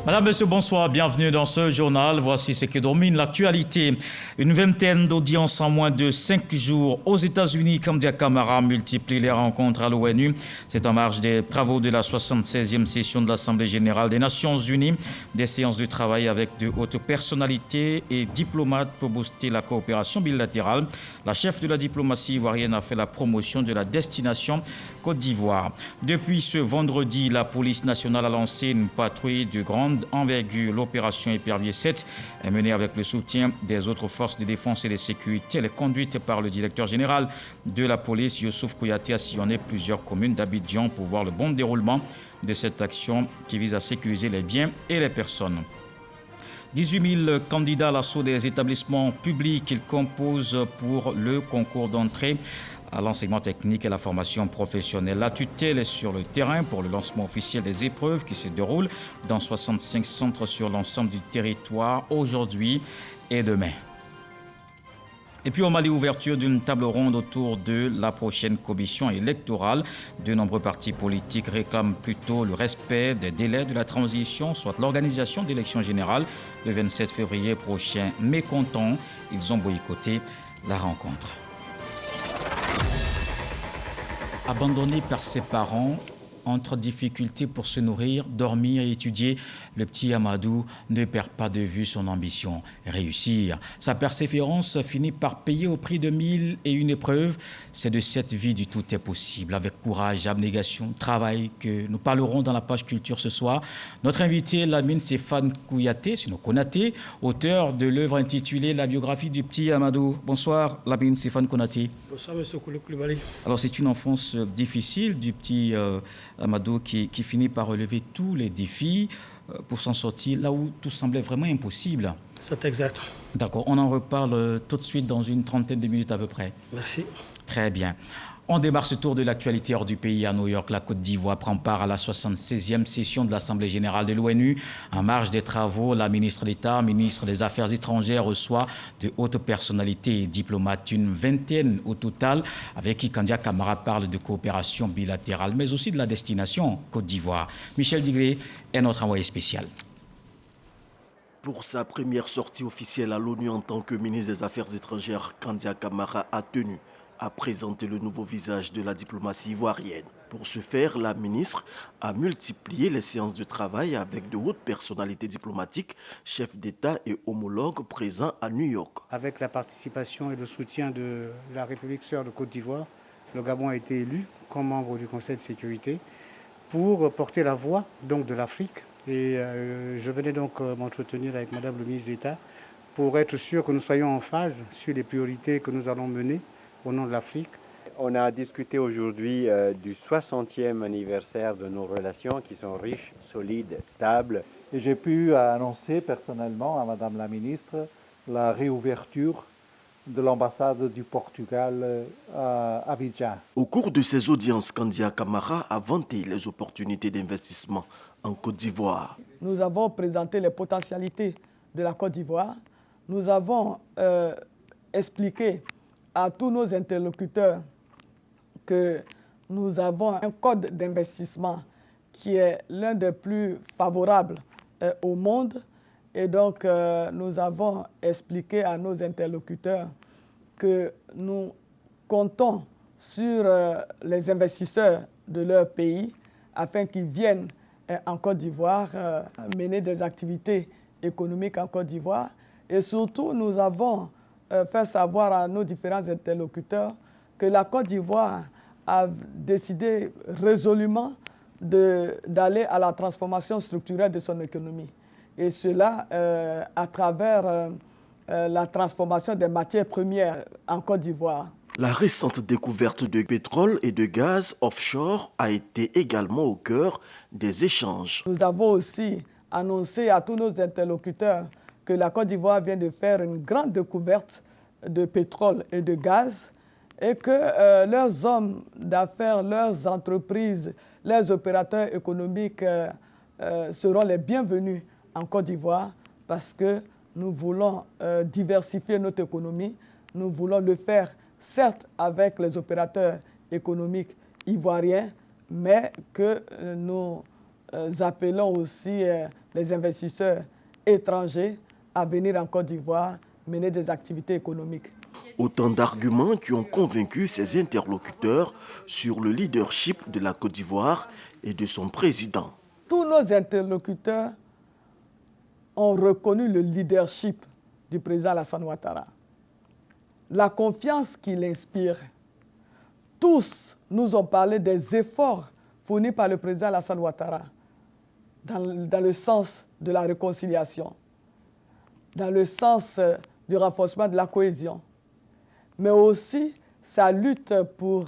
Madame, Monsieur, bonsoir, bienvenue dans ce journal. Voici ce qui domine l'actualité. Une vingtaine d'audiences en moins de 5 jours aux États-Unis. Kandia Camara multiplie les rencontres à l'ONU. C'est en marge des travaux de la 76e session de l'Assemblée générale des Nations unies. Des séances de travail avec de hautes personnalités et diplomates pour booster la coopération bilatérale. La chef de la diplomatie ivoirienne a fait la promotion de la destination Côte d'Ivoire. Depuis ce vendredi, la police nationale a lancé une patrouille de grande envergure. L'opération Épervier 7 est menée avec le soutien des autres forces de défense et de sécurité. Elle est conduite par le directeur général de la police, Youssouf Kouyaté, a sillonné plusieurs communes d'Abidjan pour voir le bon déroulement de cette action qui vise à sécuriser les biens et les personnes. 18 000 candidats à l'assaut des établissements publics qu'ils composent pour le concours d'entrée à l'enseignement technique et la formation professionnelle. La tutelle est sur le terrain pour le lancement officiel des épreuves qui se déroulent dans 65 centres sur l'ensemble du territoire aujourd'hui et demain. Et puis au Mali, ouverture d'une table ronde autour de la prochaine commission électorale. De nombreux partis politiques réclament plutôt le respect des délais de la transition, soit l'organisation d'élections générales le 27 février prochain. Mécontents, ils ont boycotté la rencontre. Abandonné par ses parents, entre difficultés pour se nourrir, dormir et étudier, le petit Amadou ne perd pas de vue son ambition, réussir. Sa persévérance finit par payer au prix de 1001 épreuves. C'est de cette vie du tout est possible, avec courage, abnégation, travail, que nous parlerons dans la page culture ce soir. Notre invité, Lamine Stéphane Kouyaté, sinon Konaté, auteur de l'œuvre intitulée La biographie du petit Amadou. Bonsoir, Lamine Stéphane Konaté. Bonsoir, M. Koulibaly. Alors, c'est une enfance difficile du petit Amadou qui finit par relever tous les défis pour s'en sortir là où tout semblait vraiment impossible. C'est exact. D'accord, on en reparle tout de suite dans une trentaine de minutes à peu près. Merci. Très bien. On démarre ce tour de l'actualité hors du pays à New York. La Côte d'Ivoire prend part à la 76e session de l'Assemblée générale de l'ONU. En marge des travaux, la ministre d'État, ministre des Affaires étrangères, reçoit de hautes personnalités et diplomates, une vingtaine au total, avec qui Kandia Camara parle de coopération bilatérale, mais aussi de la destination Côte d'Ivoire. Michel Digré est notre envoyé spécial. Pour sa première sortie officielle à l'ONU en tant que ministre des Affaires étrangères, Kandia Camara a tenu à présenter le nouveau visage de la diplomatie ivoirienne. Pour ce faire, la ministre a multiplié les séances de travail avec de hautes personnalités diplomatiques, chefs d'État et homologues présents à New York. Avec la participation et le soutien de la République sœur de Côte d'Ivoire, le Gabon a été élu comme membre du Conseil de sécurité pour porter la voix donc, de l'Afrique. Et je venais donc m'entretenir avec Madame le ministre d'État pour être sûr que nous soyons en phase sur les priorités que nous allons mener au nom de l'Afrique. On a discuté aujourd'hui du 60e anniversaire de nos relations qui sont riches, solides, stables. Et j'ai pu annoncer personnellement à Madame la ministre la réouverture de l'ambassade du Portugal à Abidjan. Au cours de ces audiences, Kandia Camara a vanté les opportunités d'investissement en Côte d'Ivoire. Nous avons présenté les potentialités de la Côte d'Ivoire. Nous avons expliqué à tous nos interlocuteurs que nous avons un code d'investissement qui est l'un des plus favorables au monde. Et donc, nous avons expliqué à nos interlocuteurs que nous comptons sur les investisseurs de leur pays afin qu'ils viennent en Côte d'Ivoire mener des activités économiques en Côte d'Ivoire. Et surtout, nous avons fait savoir à nos différents interlocuteurs que la Côte d'Ivoire a décidé résolument d'aller à la transformation structurelle de son économie. Et cela à travers la transformation des matières premières en Côte d'Ivoire. La récente découverte de pétrole et de gaz offshore a été également au cœur des échanges. Nous avons aussi annoncé à tous nos interlocuteurs que la Côte d'Ivoire vient de faire une grande découverte de pétrole et de gaz et que leurs hommes d'affaires, leurs entreprises, les opérateurs économiques seront les bienvenus en Côte d'Ivoire parce que nous voulons diversifier notre économie. Nous voulons le faire, certes, avec les opérateurs économiques ivoiriens, mais que nous appelons aussi les investisseurs étrangers à venir en Côte d'Ivoire mener des activités économiques. Autant d'arguments qui ont convaincu ses interlocuteurs sur le leadership de la Côte d'Ivoire et de son président. Tous nos interlocuteurs ont reconnu le leadership du président Alassane Ouattara, la confiance qu'il inspire. Tous nous ont parlé des efforts fournis par le président Alassane Ouattara dans le sens de la réconciliation, dans le sens du renforcement de la cohésion, mais aussi sa lutte pour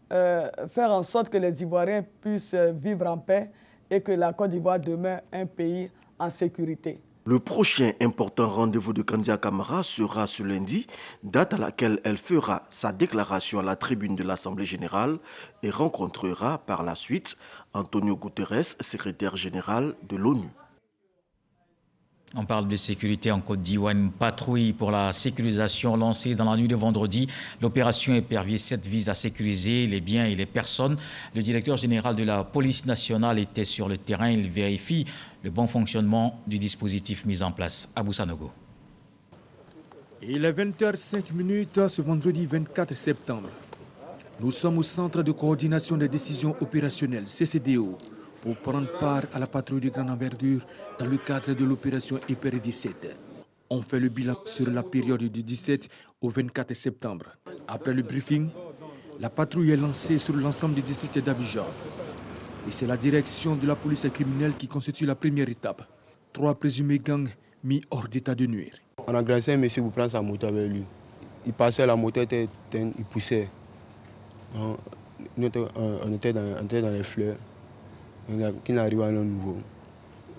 faire en sorte que les Ivoiriens puissent vivre en paix et que la Côte d'Ivoire demeure un pays en sécurité. Le prochain important rendez-vous de Kandia Camara sera ce lundi, date à laquelle elle fera sa déclaration à la tribune de l'Assemblée générale et rencontrera par la suite Antonio Guterres, secrétaire général de l'ONU. On parle de sécurité en Côte d'Ivoire. Une patrouille pour la sécurisation lancée dans la nuit de vendredi. L'opération Épervier 7 vise à sécuriser les biens et les personnes. Le directeur général de la police nationale était sur le terrain. Il vérifie le bon fonctionnement du dispositif mis en place. Abou Sanogo. Il est 20h05 ce vendredi 24 septembre. Nous sommes au centre de coordination des décisions opérationnelles, CCDO, pour prendre part à la patrouille de grande envergure dans le cadre de l'opération Épervier 7. On fait le bilan sur la période du 17 au 24 septembre. Après le briefing, la patrouille est lancée sur l'ensemble du district d'Abidjan. Et c'est la direction de la police criminelle qui constitue la première étape. 3 présumés gangs mis hors d'état de nuire. On a agressé un monsieur pour prendre sa moto avec lui. Il passait, la moto était éteinte, il poussait. On était dans les fleurs. Qui n'arrive à un nouveau,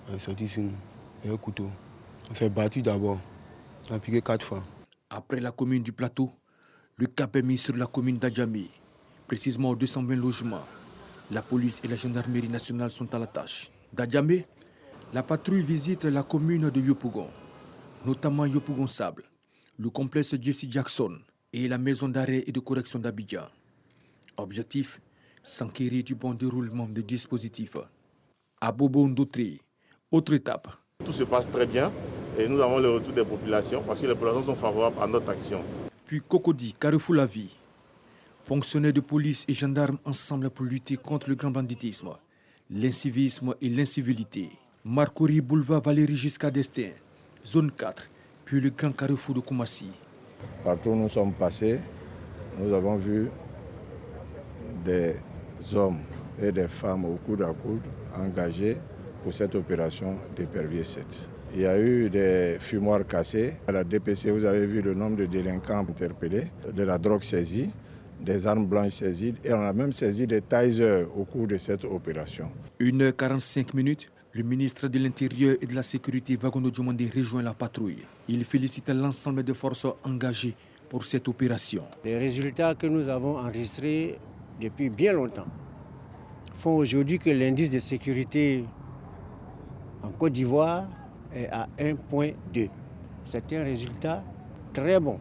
on est sorti sur nous, avec un couteau. On s'est battu d'abord, on a piqué 4 fois. Après la commune du Plateau, le cap est mis sur la commune d'Adjamé, précisément aux 220 logements. La police et la gendarmerie nationale sont à la tâche. D'Adjamé, la patrouille visite la commune de Yopougon, notamment Yopougon-Sable, le complexe Jesse Jackson et la maison d'arrêt et de correction d'Abidjan. Objectif, s'enquérir du bon déroulement des dispositifs. À Bobo-Ndotri, autre étape. Tout se passe très bien et nous avons le retour des populations parce que les populations sont favorables à notre action. Puis Cocody, Carrefour La Vie. Fonctionnaires de police et gendarmes ensemble pour lutter contre le grand banditisme, l'incivisme et l'incivilité. Marcory, boulevard Valérie Giscard d'Estaing, zone 4, puis le grand carrefour de Koumassi. Partout où nous sommes passés, nous avons vu des hommes et des femmes au coude à coude engagés pour cette opération d'Épervier 7. Il y a eu des fumoirs cassés. À la DPC, vous avez vu le nombre de délinquants interpellés, de la drogue saisie, des armes blanches saisies et on a même saisi des tasers au cours de cette opération. 1h45, le ministre de l'Intérieur et de la Sécurité, Vagono Djomandé, rejoint la patrouille. Il félicite l'ensemble des forces engagées pour cette opération. Les résultats que nous avons enregistrés depuis bien longtemps font aujourd'hui que l'indice de sécurité en Côte d'Ivoire est à 1,2. C'est un résultat très bon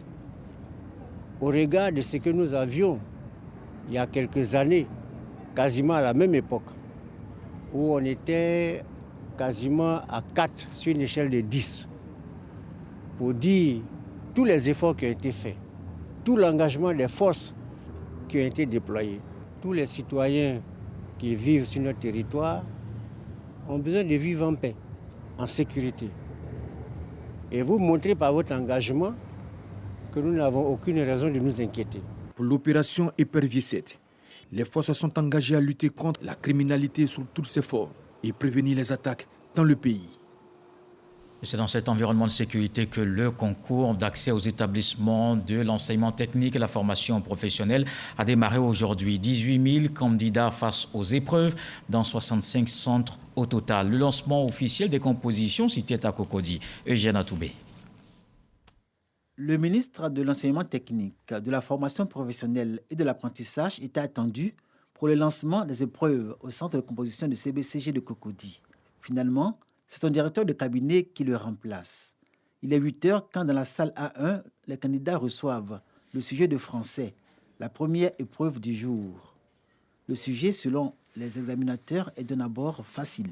au regard de ce que nous avions il y a quelques années, quasiment à la même époque, où on était quasiment à 4 sur une échelle de 10. Pour dire tous les efforts qui ont été faits, tout l'engagement des forces qui ont été déployés. Tous les citoyens qui vivent sur notre territoire ont besoin de vivre en paix, en sécurité. Et vous montrez par votre engagement que nous n'avons aucune raison de nous inquiéter. Pour l'opération Épervier 7, les forces sont engagées à lutter contre la criminalité sous toutes ses formes et prévenir les attaques dans le pays. C'est dans cet environnement de sécurité que le concours d'accès aux établissements de l'enseignement technique et la formation professionnelle a démarré aujourd'hui. 18 000 candidats face aux épreuves dans 65 centres au total. Le lancement officiel des compositions cité à Cocody. Eugène Atoubé. Le ministre de l'enseignement technique, de la formation professionnelle et de l'apprentissage était attendu pour le lancement des épreuves au centre de composition de CBCG de Cocody. Finalement, c'est son directeur de cabinet qui le remplace. Il est 8 heures quand dans la salle A1, les candidats reçoivent le sujet de français, la première épreuve du jour. Le sujet, selon les examinateurs est d'un abord facile.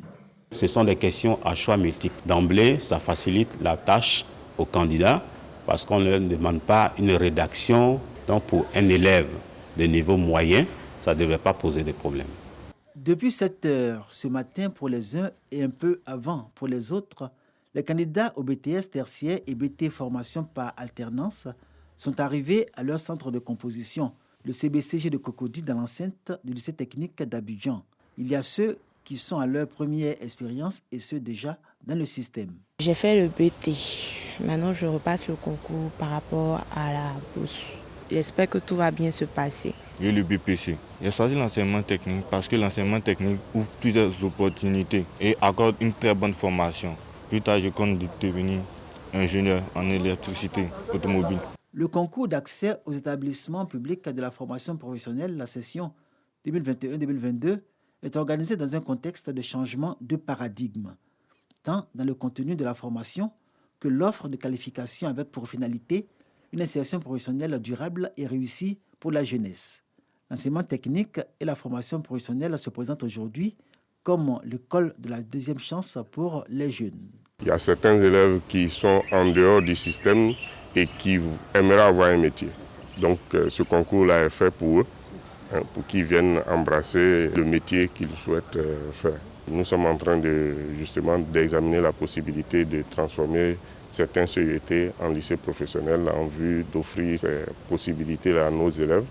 Ce sont des questions à choix multiples. D'emblée, ça facilite la tâche aux candidats parce qu'on ne leur demande pas une rédaction. Donc pour un élève de niveau moyen, ça ne devrait pas poser de problème. Depuis 7 heures ce matin pour les uns et un peu avant pour les autres, les candidats au BTS tertiaire et BT formation par alternance sont arrivés à leur centre de composition, le CBCG de Cocody, dans l'enceinte du lycée technique d'Abidjan. Il y a ceux qui sont à leur première expérience et ceux déjà dans le système. J'ai fait le BT. Maintenant, je repasse le concours par rapport à la bourse. J'espère que tout va bien se passer. J'ai le BPC. J'ai choisi l'enseignement technique parce que l'enseignement technique ouvre plusieurs opportunités et accorde une très bonne formation. Plus tard, je compte devenir ingénieur en électricité automobile. Le concours d'accès aux établissements publics de la formation professionnelle, la session 2021-2022, est organisé dans un contexte de changement de paradigme, tant dans le contenu de la formation que l'offre de qualification avec pour finalité une insertion professionnelle durable et réussie pour la jeunesse. L'enseignement technique et la formation professionnelle se présentent aujourd'hui comme l'école de la deuxième chance pour les jeunes. Il y a certains élèves qui sont en dehors du système et qui aimeraient avoir un métier. Donc ce concours-là est fait pour eux, pour qu'ils viennent embrasser le métier qu'ils souhaitent faire. Nous sommes en train d'examiner la possibilité de transformer certains CET en lycée professionnel en vue d'offrir ces possibilités-là à nos élèves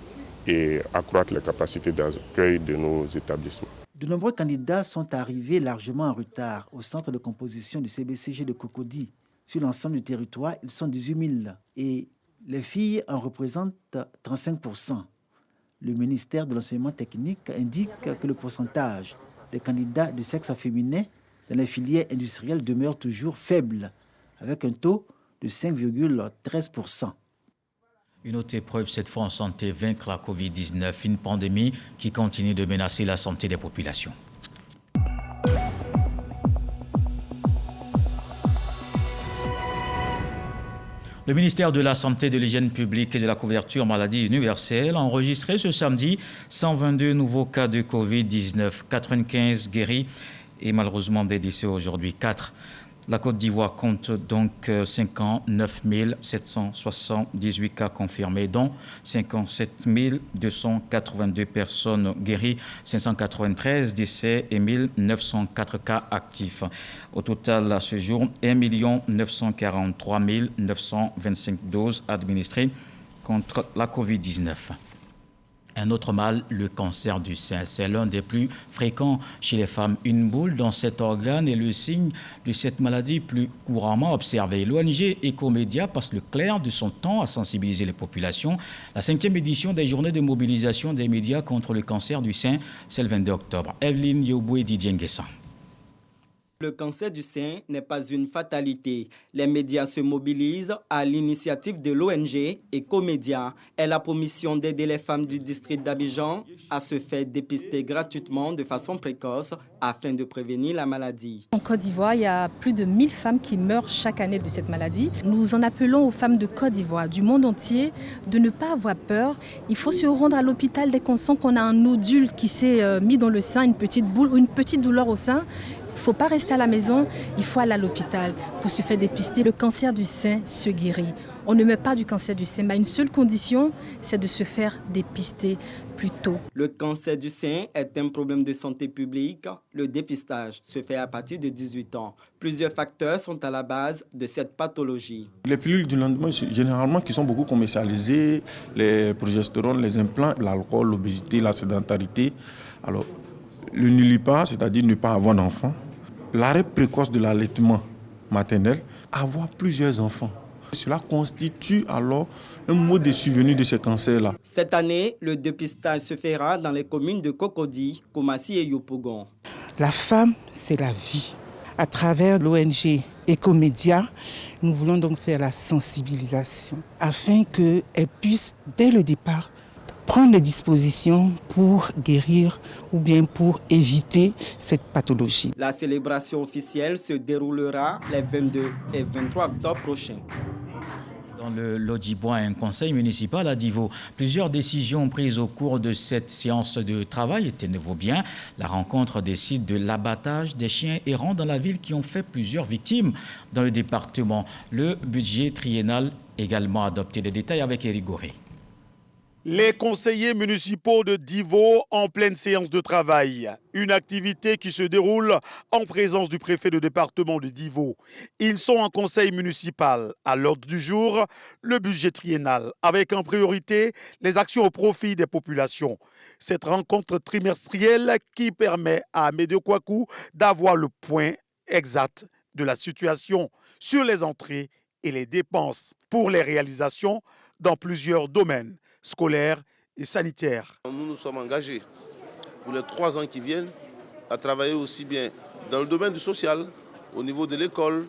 et accroître les capacités d'accueil de nos établissements. De nombreux candidats sont arrivés largement en retard au centre de composition du CBCG de Cocody. Sur l'ensemble du territoire, ils sont 18 000 et les filles en représentent 35%. Le ministère de l'enseignement technique indique que le pourcentage des candidats de sexe féminin dans les filières industrielles demeure toujours faible, avec un taux de 5,13%. Une autre épreuve, cette fois en santé, vaincre la Covid-19, une pandémie qui continue de menacer la santé des populations. Le ministère de la Santé, de l'Hygiène publique et de la couverture maladie universelle a enregistré ce samedi 122 nouveaux cas de Covid-19, 95 guéris et malheureusement des décès aujourd'hui 4. La Côte d'Ivoire compte donc 59 778 cas confirmés, dont 57 282 personnes guéries, 593 décès et 1904 cas actifs. Au total, à ce jour, 1 943 925 doses administrées contre la Covid-19. Un autre mal, le cancer du sein. C'est l'un des plus fréquents chez les femmes. Une boule dans cet organe est le signe de cette maladie plus couramment observée. L'ONG Ecomédia passe le clair de son temps à sensibiliser les populations. La 5e édition des journées de mobilisation des médias contre le cancer du sein, c'est le 22 octobre. Evelyne Yoboué Didier Nguessan. Le cancer du sein n'est pas une fatalité. Les médias se mobilisent à l'initiative de l'ONG Ecomédia. Elle a pour mission d'aider les femmes du district d'Abidjan à se faire dépister gratuitement de façon précoce afin de prévenir la maladie. En Côte d'Ivoire, il y a plus de 1000 femmes qui meurent chaque année de cette maladie. Nous en appelons aux femmes de Côte d'Ivoire, du monde entier, de ne pas avoir peur. Il faut se rendre à l'hôpital dès qu'on sent qu'on a un nodule qui s'est mis dans le sein, une petite boule ou une petite douleur au sein. Il ne faut pas rester à la maison, il faut aller à l'hôpital pour se faire dépister. Le cancer du sein se guérit. On ne meurt pas du cancer du sein, mais une seule condition, c'est de se faire dépister plus tôt. Le cancer du sein est un problème de santé publique. Le dépistage se fait à partir de 18 ans. Plusieurs facteurs sont à la base de cette pathologie. Les pilules du lendemain, généralement, qui sont beaucoup commercialisées, les progestérones, les implants, l'alcool, l'obésité, la sédentarité. Alors, le nullipa, c'est-à-dire ne pas avoir d'enfant. L'arrêt précoce de l'allaitement maternel, avoir plusieurs enfants. Cela constitue alors un mode de survenue de ces cancers-là. Cette année, le dépistage se fera dans les communes de Cocody, Koumassi et Yopougon. La femme, c'est la vie. À travers l'ONG Ecomédia, nous voulons donc faire la sensibilisation afin qu'elle puisse, dès le départ, prendre des dispositions pour guérir ou bien pour éviter cette pathologie. La célébration officielle se déroulera les 22 et 23 octobre prochains. Dans le Lodjibois, un conseil municipal à Divo. Plusieurs décisions prises au cours de cette séance de travail étaient nouveau bien. La rencontre décide de l'abattage des chiens errants dans la ville qui ont fait plusieurs victimes dans le département. Le budget triennal également adopté. Des détails avec Éric Goré. Les conseillers municipaux de Divo en pleine séance de travail. Une activité qui se déroule en présence du préfet de département de Divo. Ils sont en conseil municipal. À l'ordre du jour, le budget triennal, avec en priorité les actions au profit des populations. Cette rencontre trimestrielle qui permet à Amédée Kouakou d'avoir le point exact de la situation sur les entrées et les dépenses pour les réalisations dans plusieurs domaines scolaires et sanitaires. Nous nous sommes engagés pour les 3 ans qui viennent à travailler aussi bien dans le domaine du social, au niveau de l'école,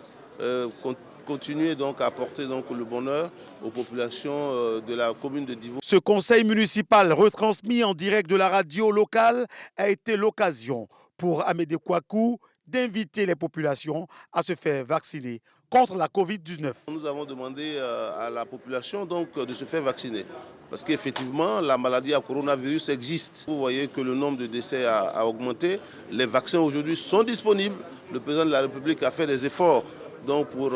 continuer donc à apporter donc le bonheur aux populations de la commune de Divo. Ce conseil municipal retransmis en direct de la radio locale a été l'occasion pour Amédée Kouakou d'inviter les populations à se faire vacciner contre la Covid-19. Nous avons demandé à la population donc de se faire vacciner parce qu'effectivement la maladie à coronavirus existe. Vous voyez que le nombre de décès a augmenté. Les vaccins aujourd'hui sont disponibles. Le président de la République a fait des efforts donc pour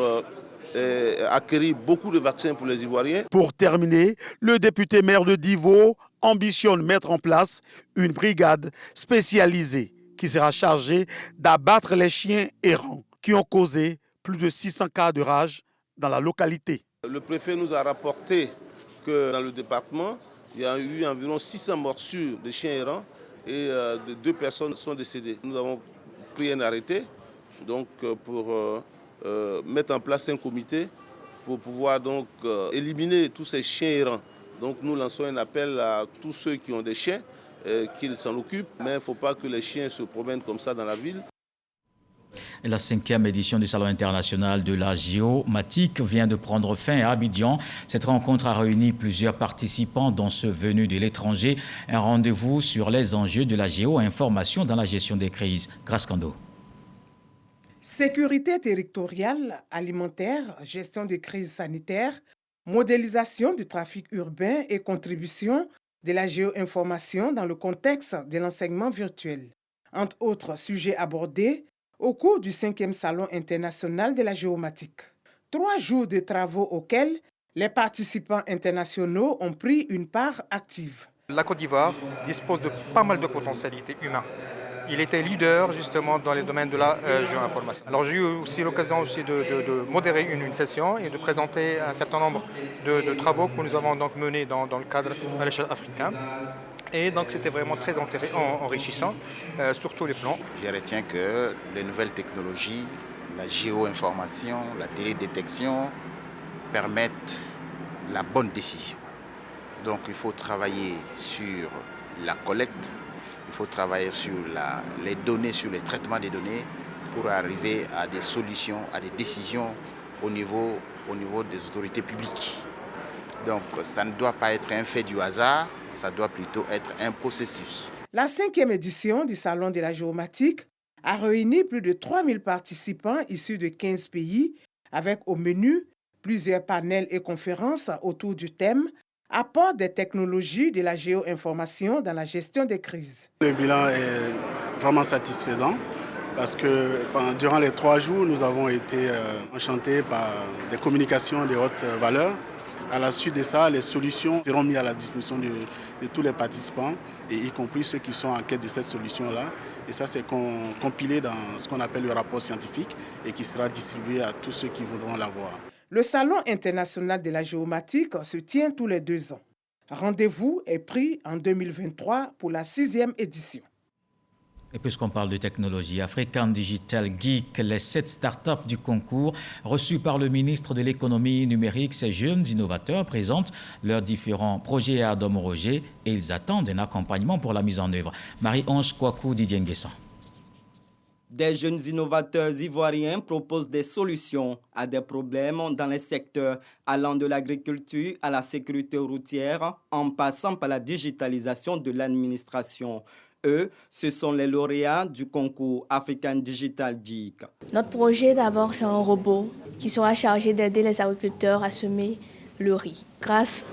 acquérir beaucoup de vaccins pour les Ivoiriens. Pour terminer, le député maire de Divo ambitionne mettre en place une brigade spécialisée qui sera chargée d'abattre les chiens errants qui ont causé plus de 600 cas de rage dans la localité. Le préfet nous a rapporté que dans le département, il y a eu environ 600 morsures de chiens errants et 2 personnes sont décédées. Nous avons pris un arrêté donc, pour mettre en place un comité pour pouvoir donc, éliminer tous ces chiens errants. Donc nous lançons un appel à tous ceux qui ont des chiens qu'ils s'en occupent, mais il ne faut pas que les chiens se promènent comme ça dans la ville. Et la 5e édition du Salon international de la géomatique vient de prendre fin à Abidjan. Cette rencontre a réuni plusieurs participants, dont ceux venus de l'étranger. Un rendez-vous sur les enjeux de la géo-information dans la gestion des crises. Grâce Kando. Sécurité territoriale, alimentaire, gestion des crises sanitaires, modélisation du trafic urbain et contribution de la géo-information dans le contexte de l'enseignement virtuel. Entre autres sujets abordés au cours du 5e Salon international de la géomatique. 3 jours de travaux auxquels les participants internationaux ont pris une part active. La Côte d'Ivoire dispose de pas mal de potentialités humaines. Il était leader justement dans les domaines de la géoinformation. Alors j'ai eu aussi l'occasion de modérer une session et de présenter un certain nombre de travaux que nous avons donc menés dans le cadre à l'échelle africaine. Et donc c'était vraiment très enrichissant sur tous les plans. Je retiens que les nouvelles technologies, la géoinformation, la télédétection permettent la bonne décision. Donc il faut travailler sur la collecte, il faut travailler sur les données, sur le traitement des données pour arriver à des solutions, à des décisions au niveau des autorités publiques. Donc ça ne doit pas être un fait du hasard, ça doit plutôt être un processus. La 5e édition du Salon de la géomatique a réuni plus de 3000 participants issus de 15 pays, avec au menu plusieurs panels et conférences autour du thème « Apport des technologies de la géoinformation dans la gestion des crises ». Le bilan est vraiment satisfaisant parce que durant les 3 jours, nous avons été enchantés par des communications de haute valeur. À la suite de ça, les solutions seront mises à la disposition de tous les participants, et y compris ceux qui sont en quête de cette solution-là. Et ça, c'est compilé dans ce qu'on appelle le rapport scientifique et qui sera distribué à tous ceux qui voudront l'avoir. Le Salon international de la géomatique se tient tous les 2 ans. Rendez-vous est pris en 2023 pour la 6e édition. Et puisqu'on parle de technologie, African Digital Geek, les 7 startups du concours reçus par le ministre de l'économie numérique, ces jeunes innovateurs présentent leurs différents projets à Adam Roger et ils attendent un accompagnement pour la mise en œuvre. Marie-Ange Kouakou, Didier Nguessan. Des jeunes innovateurs ivoiriens proposent des solutions à des problèmes dans les secteurs allant de l'agriculture à la sécurité routière, en passant par la digitalisation de l'administration. Eux, ce sont les lauréats du concours African Digital Geek. Notre projet, d'abord, c'est un robot qui sera chargé d'aider les agriculteurs à semer le riz. Grâce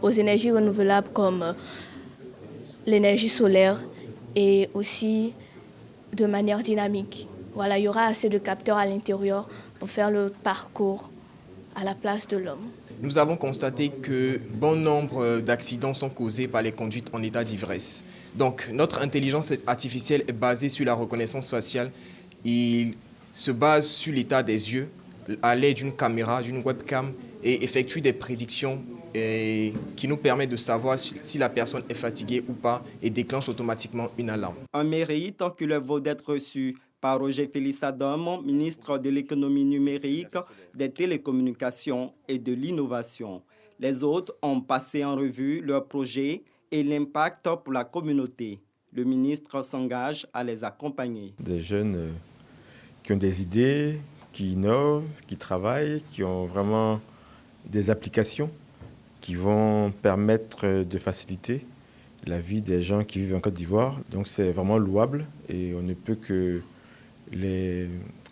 aux énergies renouvelables comme l'énergie solaire et aussi de manière dynamique. Voilà, il y aura assez de capteurs à l'intérieur pour faire le parcours à la place de l'homme. Nous avons constaté que bon nombre d'accidents sont causés par les conduites en état d'ivresse. Donc notre intelligence artificielle est basée sur la reconnaissance faciale. Il se base sur l'état des yeux à l'aide d'une caméra, d'une webcam et effectue des prédictions qui nous permettent de savoir si la personne est fatiguée ou pas et déclenche automatiquement une alarme. Un mérite qui leur vaut d'être reçu par Roger Félix Adam, ministre de l'économie numérique, des télécommunications et de l'innovation. Les autres ont passé en revue leurs projets et l'impact pour la communauté. Le ministre s'engage à les accompagner. Des jeunes qui ont des idées, qui innovent, qui travaillent, qui ont vraiment des applications qui vont permettre de faciliter la vie des gens qui vivent en Côte d'Ivoire. Donc c'est vraiment louable et on ne peut que les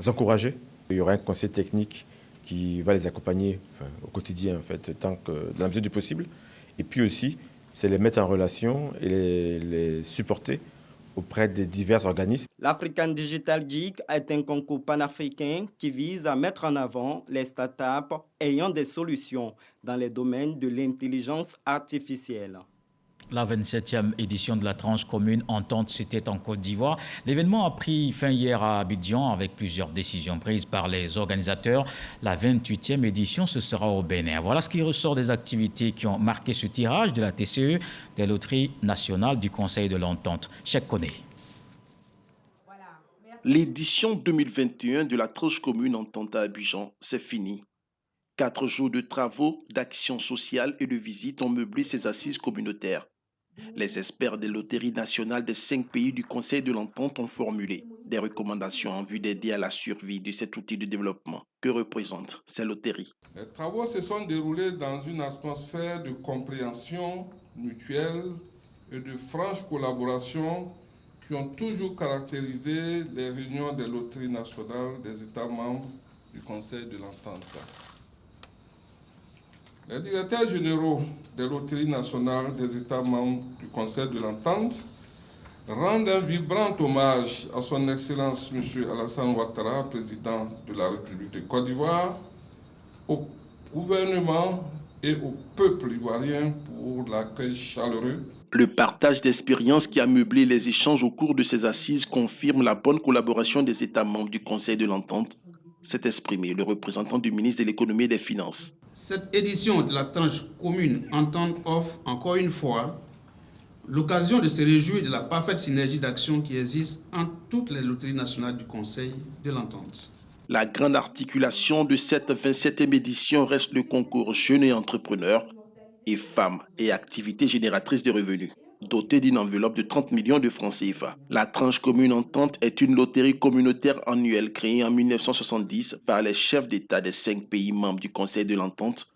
encourager. Il y aura un conseil technique qui va les accompagner au quotidien, en fait, tant que dans la mesure du possible. Et puis aussi, c'est les mettre en relation et les supporter auprès des divers organismes. L'African Digital Geek est un concours panafricain qui vise à mettre en avant les startups ayant des solutions dans les domaines de l'intelligence artificielle. La 27e édition de la tranche commune Entente, c'était en Côte d'Ivoire. L'événement a pris fin hier à Abidjan avec plusieurs décisions prises par les organisateurs. La 28e édition, ce sera au Bénin. Voilà ce qui ressort des activités qui ont marqué ce tirage de la TCE, des loteries nationales du Conseil de l'Entente. Cheikh Koné. L'édition 2021 de la tranche commune Entente à Abidjan, c'est fini. 4 jours de travaux, d'actions sociales et de visites ont meublé ces assises communautaires. Les experts des loteries nationales des 5 pays du Conseil de l'Entente ont formulé des recommandations en vue d'aider à la survie de cet outil de développement. Que représentent ces loteries? Les travaux se sont déroulés dans une atmosphère de compréhension mutuelle et de franche collaboration qui ont toujours caractérisé les réunions des loteries nationales des États membres du Conseil de l'Entente. Les directeurs généraux des loteries nationales des États membres du Conseil de l'Entente rendent un vibrant hommage à son Excellence M. Alassane Ouattara, président de la République de Côte d'Ivoire, au gouvernement et au peuple ivoirien pour l'accueil chaleureux. Le partage d'expériences qui a meublé les échanges au cours de ces assises confirme la bonne collaboration des États membres du Conseil de l'Entente, s'est exprimé le représentant du ministre de l'Économie et des Finances. Cette édition de la tranche commune Entente offre encore une fois l'occasion de se réjouir de la parfaite synergie d'action qui existe entre toutes les loteries nationales du Conseil de l'Entente. La grande articulation de cette 27e édition reste le concours jeunes et entrepreneurs et femmes et activités génératrices de revenus, dotée d'une enveloppe de 30 millions de francs CFA. La tranche commune Entente est une loterie communautaire annuelle créée en 1970 par les chefs d'État des 5 pays membres du Conseil de l'Entente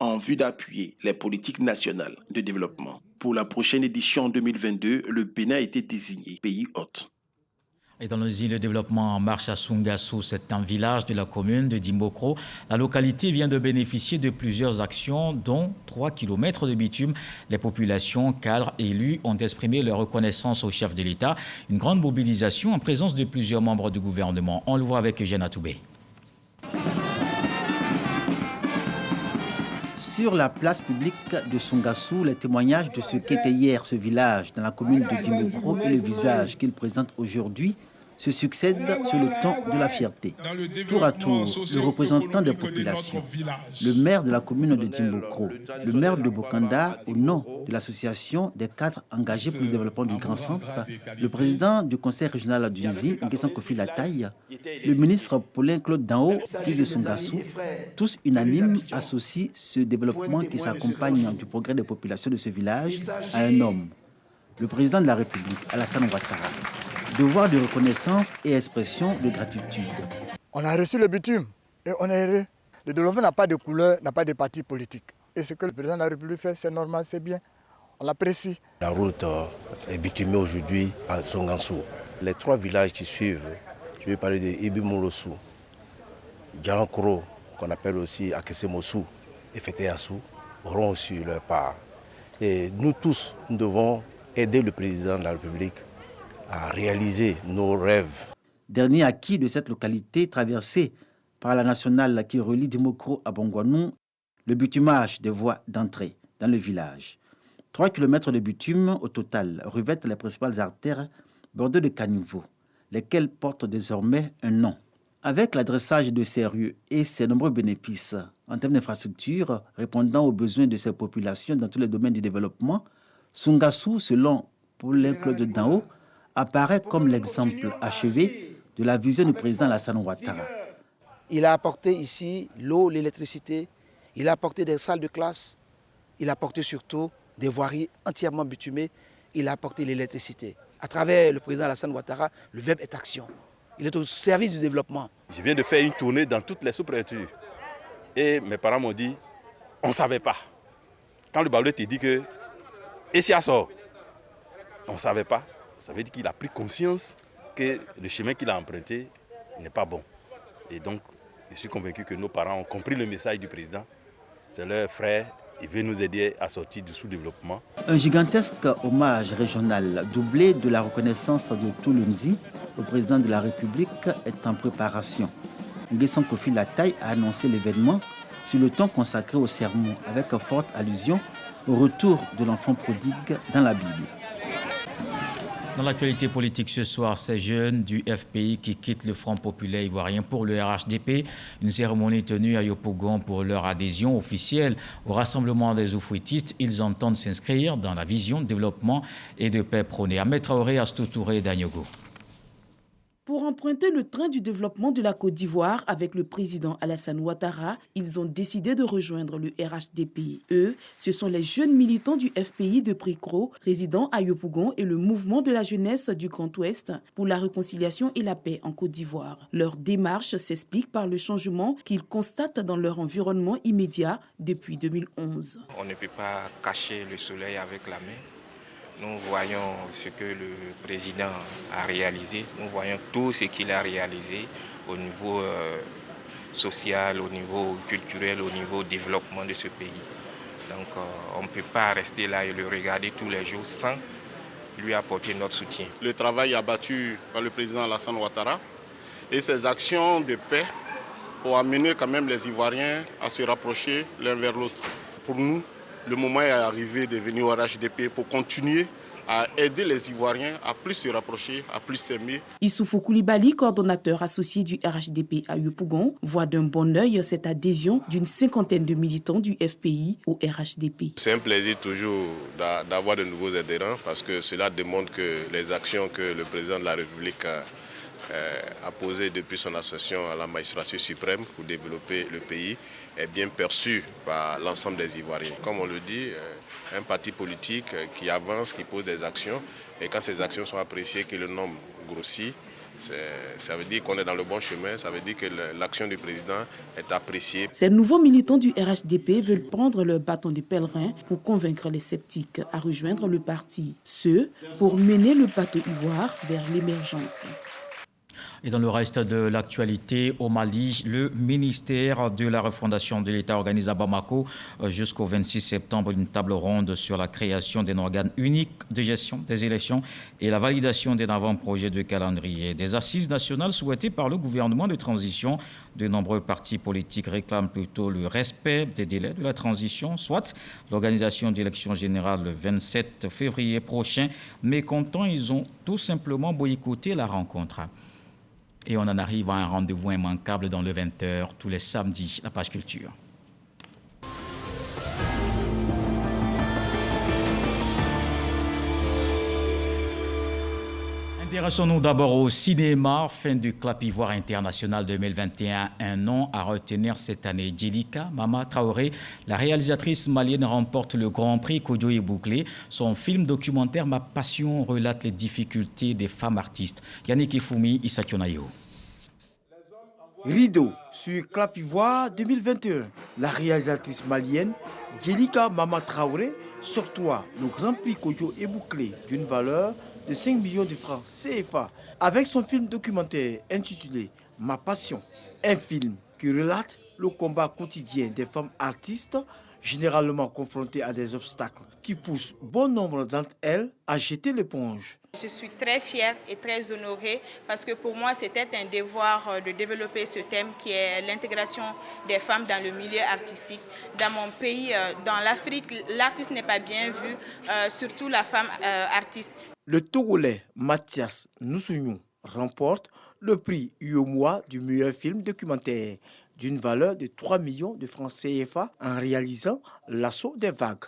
en vue d'appuyer les politiques nationales de développement. Pour la prochaine édition en 2022, le Bénin a été désigné pays hôte. Et dans les îles de développement en marche à Sungassou, c'est un village de la commune de Dimbokro. La localité vient de bénéficier de plusieurs actions, dont 3 km de bitume. Les populations, cadres, élus ont exprimé leur reconnaissance au chef de l'État. Une grande mobilisation en présence de plusieurs membres du gouvernement. On le voit avec Eugène Atoubé. Sur la place publique de Sungassou, les témoignages de ce qu'était hier ce village dans la commune de Dimbokro et le visage qu'il présente aujourd'hui se succèdent sur le ton de la fierté. Tour à tour, le représentant des populations, le maire de la commune de Dimbokro, le maire de Bokanda, au nom de l'association des cadres engagés pour le développement du Grand Centre, le président du conseil régional du Nizi, Nguessan Kofi Lataille, le ministre Paulin Claude Danho, fils de Sungassou, tous unanimes associent ce développement qui s'accompagne du progrès des populations de ce village à un homme, le président de la République, Alassane Ouattara. Devoir de reconnaissance et expression de gratitude. On a reçu le bitume et on est heureux. Le développement n'a pas de couleur, n'a pas de parti politique. Et ce que le président de la République fait, c'est normal, c'est bien. On l'apprécie. La route est bitumée aujourd'hui à Sungassou. Les 3 villages qui suivent, je vais parler de Ibimolosu, Djankoro, qu'on appelle aussi Akesemosu et Feteyasu, auront aussi leur part. Et nous tous, nous devons aider le président de la République à réaliser nos rêves. Dernier acquis de cette localité traversée par la nationale qui relie Dimokro à Bongouanou, le bitumage des voies d'entrée dans le village. 3 km de bitume au total revêtent les principales artères bordées de caniveaux, lesquels portent désormais un nom. Avec l'adressage de ces rues et ses nombreux bénéfices en termes d'infrastructures répondant aux besoins de ces populations dans tous les domaines du développement, Sungassou, selon Paulin-Claude Danho, apparaît comme l'exemple achevé de la vision du président Alassane Ouattara. Il a apporté ici l'eau, l'électricité, il a apporté des salles de classe, il a apporté surtout des voiries entièrement bitumées, il a apporté l'électricité. À travers le président Alassane Ouattara, le verbe est action. Il est au service du développement. Je viens de faire une tournée dans toutes les sous-préfectures. Et mes parents m'ont dit, on ne savait pas. Quand le Baoulé te dit que, et si ça sort, on ne savait pas. Ça veut dire qu'il a pris conscience que le chemin qu'il a emprunté n'est pas bon. Et donc, je suis convaincu que nos parents ont compris le message du président. C'est leur frère, il veut nous aider à sortir du sous-développement. Un gigantesque hommage régional doublé de la reconnaissance de Toulounzi au président de la République est en préparation. Nguessan Kofi Lataï a annoncé l'événement sur le temps consacré au sermon avec forte allusion au retour de l'enfant prodigue dans la Bible. Dans l'actualité politique ce soir, ces jeunes du FPI qui quittent le Front populaire ivoirien pour le RHDP, une cérémonie tenue à Yopougon pour leur adhésion officielle au rassemblement des oufouettistes. Ils entendent s'inscrire dans la vision de développement et de paix prônée. Ahmed Traoré, Astou Touré, Danyogo. Pour emprunter le train du développement de la Côte d'Ivoire avec le président Alassane Ouattara, ils ont décidé de rejoindre le RHDP. Eux, ce sont les jeunes militants du FPI de Pricro, résidant à Yopougon et le mouvement de la jeunesse du Grand Ouest pour la réconciliation et la paix en Côte d'Ivoire. Leur démarche s'explique par le changement qu'ils constatent dans leur environnement immédiat depuis 2011. On ne peut pas cacher le soleil avec la main. Nous voyons ce que le président a réalisé, nous voyons tout ce qu'il a réalisé au niveau social, au niveau culturel, au niveau développement de ce pays. Donc on ne peut pas rester là et le regarder tous les jours sans lui apporter notre soutien. Le travail abattu par le président Alassane Ouattara et ses actions de paix pour amener quand même les Ivoiriens à se rapprocher l'un vers l'autre. Pour nous, le moment est arrivé de venir au RHDP pour continuer à aider les Ivoiriens à plus se rapprocher, à plus s'aimer. Issoufou Koulibaly, coordonnateur associé du RHDP à Yopougon, voit d'un bon œil cette adhésion d'une 50aine de militants du FPI au RHDP. C'est un plaisir toujours d'avoir de nouveaux adhérents parce que cela démontre que les actions que le président de la République a posées depuis son association à la magistrature suprême pour développer le pays est bien perçu par l'ensemble des Ivoiriens. Comme on le dit, un parti politique qui avance, qui pose des actions, et quand ces actions sont appréciées, que le nombre grossit, ça veut dire qu'on est dans le bon chemin, ça veut dire que l'action du président est appréciée. Ces nouveaux militants du RHDP veulent prendre leur bâton de pèlerin pour convaincre les sceptiques à rejoindre le parti. Ce, pour mener le bateau ivoire vers l'émergence. Et dans le reste de l'actualité, au Mali, le ministère de la refondation de l'État organise à Bamako jusqu'au 26 septembre une table ronde sur la création d'un organe unique de gestion des élections et la validation d'un avant-projet de calendrier. Des assises nationales souhaitées par le gouvernement de transition. De nombreux partis politiques réclament plutôt le respect des délais de la transition, soit l'organisation d'élections générales le 27 février prochain. Mécontents, ils ont tout simplement boycotté la rencontre. Et on en arrive à un rendez-vous immanquable dans le 20h tous les samedis, la page culture. Intéressons-nous d'abord au cinéma, fin du Clap Ivoire International 2021. Un nom à retenir cette année. Djelika Mama Traoré, la réalisatrice malienne, remporte le Grand Prix Kodjo et Bouclé. Son film documentaire Ma Passion relate les difficultés des femmes artistes. Yannick Ifoumi, Issa Tionayo. Rideau sur Clap Ivoire 2021. La réalisatrice malienne Djelika Mama Traoré sortoie le Grand Prix Kodjo et Bouclé d'une valeur de 5 millions de francs CFA avec son film documentaire intitulé Ma Passion. Un film qui relate le combat quotidien des femmes artistes généralement confrontées à des obstacles qui poussent bon nombre d'entre elles à jeter l'éponge. Je suis très fière et très honorée parce que pour moi, c'était un devoir de développer ce thème qui est l'intégration des femmes dans le milieu artistique. Dans mon pays, dans l'Afrique, l'artiste n'est pas bien vu, surtout la femme artiste. Le Togolais Mathias Nusugnou remporte le prix UOMOA du meilleur film documentaire d'une valeur de 3 millions de francs CFA en réalisant L'assaut des vagues.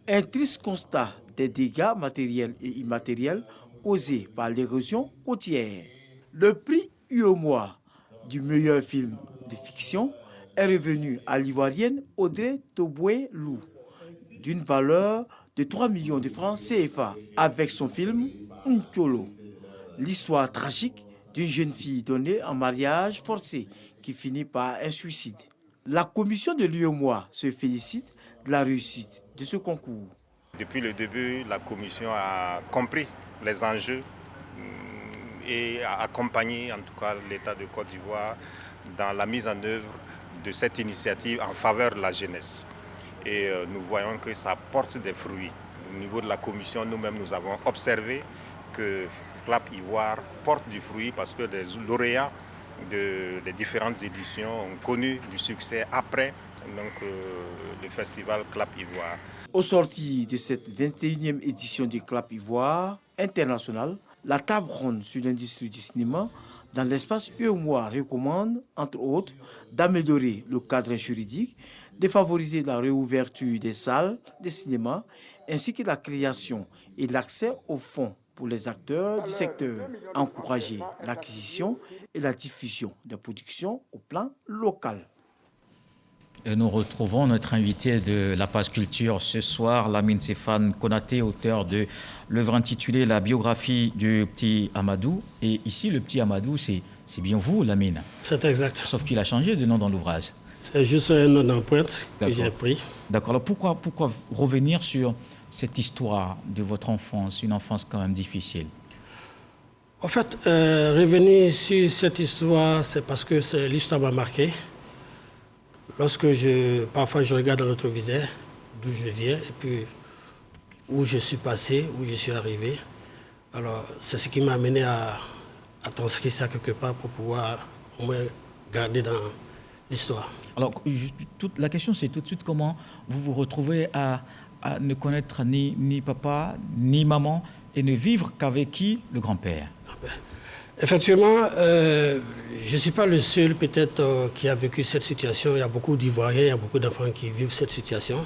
Un triste constat des dégâts matériels et immatériels causés par l'érosion côtière. Le prix UOMOA du meilleur film de fiction est revenu à l'Ivoirienne Audrey Toboué-Lou d'une valeur de 3 millions de francs CFA avec son film Ncholo, l'histoire tragique d'une jeune fille donnée en mariage forcé qui finit par un suicide. La commission de l'UOMOA se félicite de la réussite de ce concours. Depuis le début, la commission a compris les enjeux et a accompagné en tout cas l'État de Côte d'Ivoire dans la mise en œuvre de cette initiative en faveur de la jeunesse. Et nous voyons que ça porte des fruits. Au niveau de la commission, nous-mêmes, nous avons observé que CLAP Ivoire porte du fruit parce que les lauréats des différentes éditions ont connu du succès après le festival CLAP Ivoire. Au sorti de cette 21e édition du CLAP Ivoire international, la table ronde sur l'industrie du cinéma dans l'espace UOMOA recommande, entre autres, d'améliorer le cadre juridique, de favoriser la réouverture des salles de cinéma, ainsi que la création et l'accès aux fonds pour les acteurs du secteur, encourager l'acquisition et la diffusion des productions au plan local. Et nous retrouvons notre invité de la page culture ce soir, Lamine Stéphane Konaté, auteur de l'œuvre intitulée La biographie du petit Amadou. Et ici, le petit Amadou, c'est bien vous, Lamine. C'est exact. Sauf qu'il a changé de nom dans l'ouvrage. C'est juste un nom d'empreinte que j'ai pris. D'accord. Alors pourquoi revenir sur cette histoire de votre enfance, une enfance quand même difficile? En fait, revenir sur cette histoire, c'est parce que l'histoire m'a marqué. Lorsque parfois je regarde dans le rétroviseur d'où je viens et puis où je suis passé, où je suis arrivé, alors c'est ce qui m'a amené à transcrire ça quelque part pour pouvoir au moins garder dans l'histoire. Alors la question c'est tout de suite comment vous vous retrouvez à ne connaître ni papa ni maman et ne vivre qu'avec qui? Le grand-père. Effectivement, je ne suis pas le seul peut-être qui a vécu cette situation. Il y a beaucoup d'Ivoiriens, il y a beaucoup d'enfants qui vivent cette situation.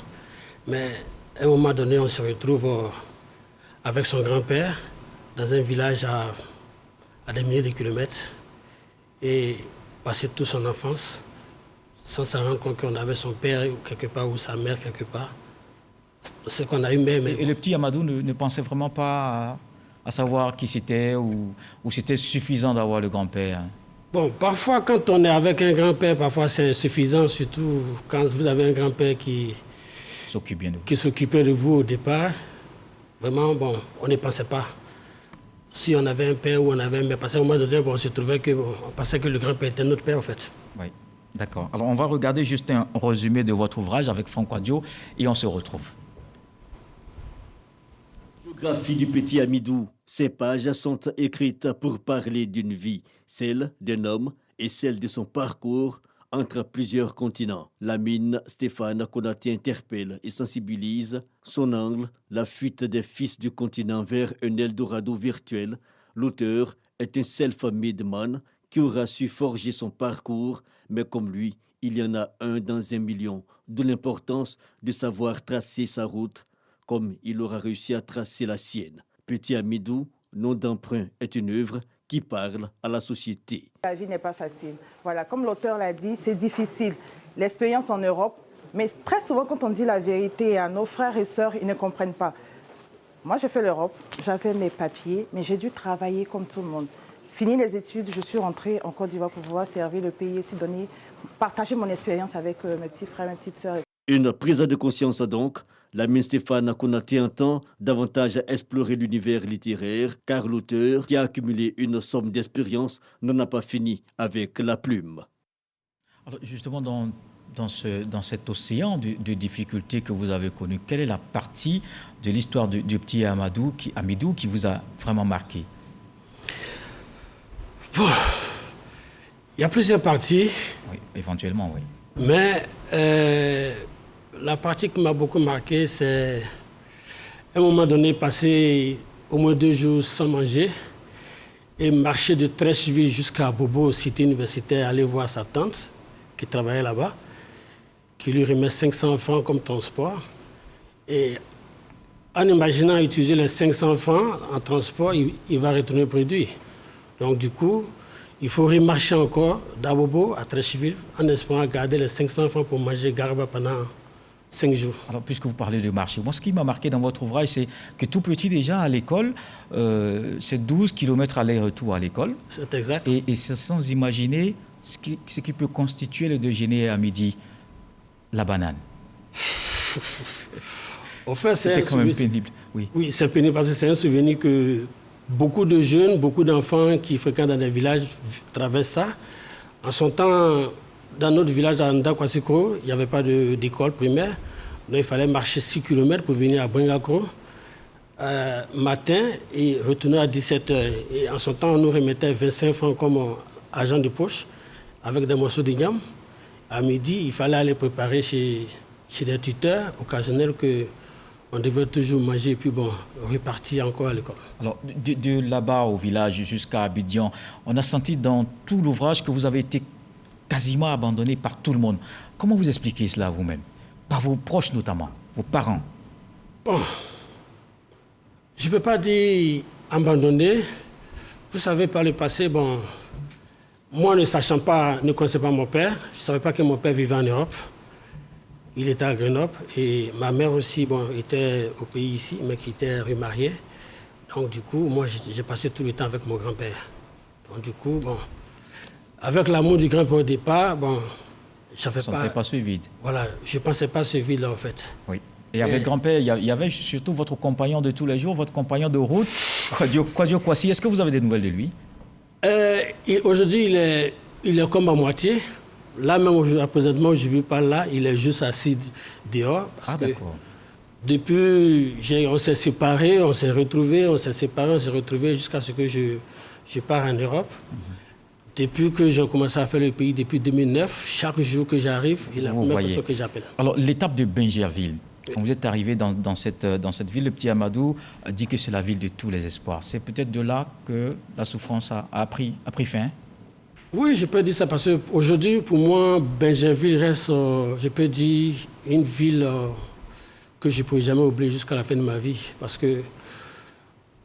Mais à un moment donné, on se retrouve avec son grand-père dans un village à des milliers de kilomètres et passer toute son enfance sans se rendre compte qu'on avait son père quelque part ou sa mère quelque part. C'est qu'on a eu même. Et le petit Amadou ne pensait vraiment pas à savoir qui c'était ou c'était suffisant d'avoir le grand-père? Bon, parfois quand on est avec un grand-père, parfois c'est suffisant, surtout quand vous avez un grand-père qui s'occupait de vous au départ. Vraiment, bon, on ne pensait pas. Si on avait un père ou on avait un mère, parce qu'à un moment donné, on se trouvait on pensait que le grand-père était notre père en fait. Oui, d'accord. Alors on va regarder juste un résumé de votre ouvrage avec Franck Wadio et on se retrouve. Biographie du petit Amidou. Ces pages sont écrites pour parler d'une vie, celle d'un homme et celle de son parcours entre plusieurs continents. Lamine Stéphane Konaté interpelle et sensibilise. Son angle, la fuite des fils du continent vers un Eldorado virtuel. L'auteur est un self-made man qui aura su forger son parcours, mais comme lui, il y en a un dans 1 million. De l'importance de savoir tracer sa route, comme il aura réussi à tracer la sienne. Petit Amidou, nom d'emprunt, est une œuvre qui parle à la société. La vie n'est pas facile. Voilà, comme l'auteur l'a dit, c'est difficile. L'expérience en Europe, mais très souvent quand on dit la vérité à nos frères et sœurs, ils ne comprennent pas. Moi, j'ai fait l'Europe, j'avais mes papiers, mais j'ai dû travailler comme tout le monde. Fini les études, je suis rentrée en Côte d'Ivoire pour pouvoir servir le pays et partager mon expérience avec mes petits frères, mes petites sœurs. Une prise de conscience donc. Lamine Stéphane Konaté entend davantage explorer l'univers littéraire car l'auteur, qui a accumulé une somme d'expérience, n'en a pas fini avec la plume. Alors justement, dans dans cet océan de difficultés que vous avez connu, quelle est la partie de l'histoire du petit Amidou qui vous a vraiment marqué? Bon, il y a plusieurs parties. Oui, éventuellement, oui. Mais la partie qui m'a beaucoup marqué, c'est à un moment donné passer au moins 2 jours sans manger et marcher de Treichville jusqu'à Bobo, cité universitaire, aller voir sa tante qui travaillait là-bas, qui lui remet 500 francs comme transport. Et en imaginant utiliser les 500 francs en transport, il va retourner produit. Donc du coup, il faut remarcher encore d'Abobo à Treichville en espérant garder les 500 francs pour manger garba pendant 5 jours. Alors, puisque vous parlez de marché, moi, ce qui m'a marqué dans votre ouvrage, c'est que tout petit, déjà, à l'école, c'est 12 km aller-retour à l'école. C'est exact. Et sans imaginer ce qui peut constituer le déjeuner à midi, la banane. En fait, c'était quand même pénible. Oui, c'est pénible parce que c'est un souvenir que beaucoup de jeunes, beaucoup d'enfants qui fréquentent dans des villages traversent ça. En son temps, dans notre village à Ndakwasikro, il n'y avait pas d'école primaire. Donc il fallait marcher 6 km pour venir à Bringakro matin et retourner à 17h. Et en son temps, on nous remettait 25 francs comme argent de poche avec des morceaux d'igname. À midi, il fallait aller préparer chez des tuteurs occasionnels qu'on devait toujours manger et puis bon, repartir encore à l'école. Alors, de là-bas au village jusqu'à Abidjan, on a senti dans tout l'ouvrage que vous avez été quasiment abandonné par tout le monde. Comment vous expliquez cela vous-même? Par vos proches notamment, vos parents? Bon, je ne peux pas dire abandonné. Vous savez, par le passé, bon, moi ne sachant pas, ne connaissais pas mon père, je ne savais pas que mon père vivait en Europe. Il était à Grenoble et ma mère aussi, bon, était au pays ici, mais qui était remariée. Donc du coup, moi, j'ai passé tout le temps avec mon grand-père. Donc du coup, bon, avec l'amour du grand-père au départ, bon, j'avais pas... Ça ne fait pas ce vide. Voilà, je ne pensais pas ce vide-là, en fait. Oui. Et avec grand-père, il y avait surtout votre compagnon de tous les jours, votre compagnon de route, Kwadio Kwasi. Est-ce que vous avez des nouvelles de lui? Aujourd'hui, il est comme à moitié. Là même, présentement, je ne vis pas là, il est juste assis dehors. Parce que depuis, on s'est séparés, on s'est retrouvés, on s'est séparés, on s'est retrouvés jusqu'à ce que je pars en Europe. Depuis que j'ai commencé à faire le pays, depuis 2009, chaque jour que j'arrive, il est la première personne que j'appelle. Alors, l'étape de Bingerville, quand vous êtes arrivé dans cette ville, le petit Amadou dit que c'est la ville de tous les espoirs. C'est peut-être de là que la souffrance a pris fin? Oui, je peux dire ça parce qu'aujourd'hui, pour moi, Bingerville reste, je peux dire, une ville que je ne pourrai jamais oublier jusqu'à la fin de ma vie. Parce que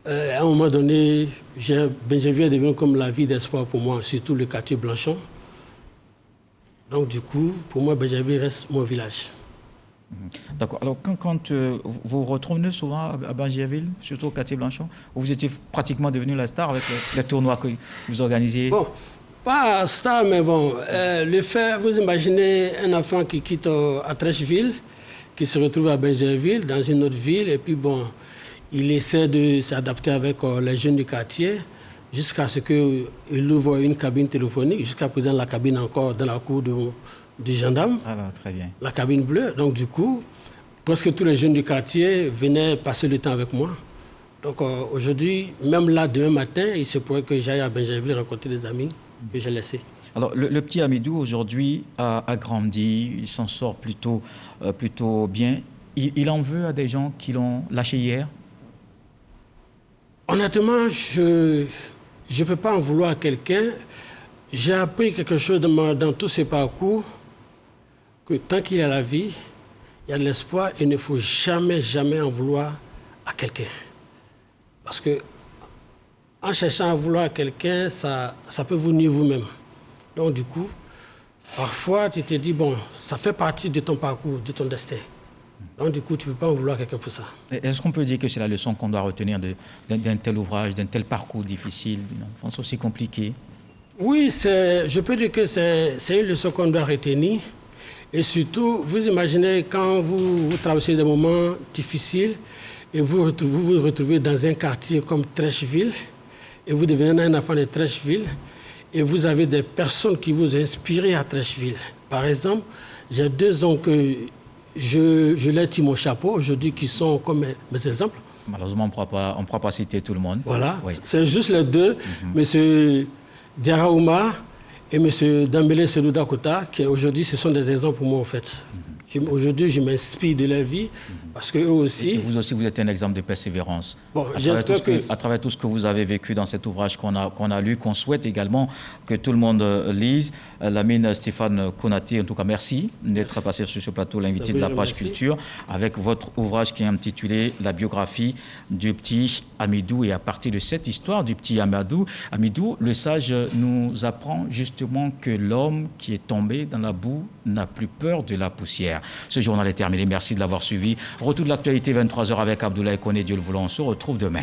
à un moment donné, Bingerville est devenu comme la ville d'espoir pour moi, surtout le quartier Blanchon. Donc du coup, pour moi, Bingerville reste mon village. D'accord. Alors, quand vous retournez souvent à Bingerville, surtout au quartier Blanchon, vous étiez pratiquement devenu la star avec les tournois que vous organisiez? Bon, pas star, mais bon, le fait, vous imaginez un enfant qui quitte à Treichville, qui se retrouve à Bingerville, dans une autre ville, et puis bon, il essaie de s'adapter avec les jeunes du quartier, jusqu'à ce qu'il ouvre une cabine téléphonique. Jusqu'à présent, la cabine encore dans la cour du gendarme. Alors, très bien. La cabine bleue. Donc, du coup, presque tous les jeunes du quartier venaient passer le temps avec moi. Donc, aujourd'hui, même là, demain matin, il se pourrait que j'aille à Bingerville rencontrer des amis que j'ai laissés. Alors, le petit Amidou, aujourd'hui, a grandi, il s'en sort plutôt bien. Il en veut à des gens qui l'ont lâché hier? Honnêtement, je ne peux pas en vouloir à quelqu'un. J'ai appris quelque chose dans tous ces parcours, que tant qu'il y a la vie, il y a de l'espoir et il ne faut jamais, jamais en vouloir à quelqu'un. Parce que en cherchant à vouloir à quelqu'un, ça peut vous nuire vous-même. Donc du coup, parfois tu te dis, bon, ça fait partie de ton parcours, de ton destin. Donc du coup, tu ne peux pas en vouloir à quelqu'un pour ça. Est-ce qu'on peut dire que c'est la leçon qu'on doit retenir d'un tel ouvrage, d'un tel parcours difficile, d'une enfance aussi compliquée? Oui, je peux dire que c'est une leçon qu'on doit retenir. Et surtout, vous imaginez quand vous traversez des moments difficiles et vous vous retrouvez dans un quartier comme Treichville et vous devenez un enfant de Treichville et vous avez des personnes qui vous inspirent à Treichville. Par exemple, j'ai 2 oncles que je leur tire mon chapeau aujourd'hui qui sont comme mes exemples. Malheureusement, on ne pourra pas citer tout le monde. Voilà, oui. C'est juste les 2, M. Diarra Oumar et M. Dambélé Sedou Dakota, qui aujourd'hui, ce sont des exemples pour moi en fait. Aujourd'hui, je m'inspire de leur vie parce qu'eux aussi... Et vous aussi, vous êtes un exemple de persévérance. Bon, à travers tout ce que vous avez vécu dans cet ouvrage qu'on a lu, qu'on souhaite également que tout le monde lise. Lamine Stéphane Konaté, en tout cas, merci d'être passé sur ce plateau, l'invité de la page culture, avec votre ouvrage qui est intitulé « La biographie du petit Hamidou ». Et à partir de cette histoire du petit Hamidou, le sage nous apprend justement que l'homme qui est tombé dans la boue n'a plus peur de la poussière. Ce journal est terminé. Merci de l'avoir suivi. Retour de l'actualité 23h avec Abdoulaye Koné. Dieu le voulant. On se retrouve demain.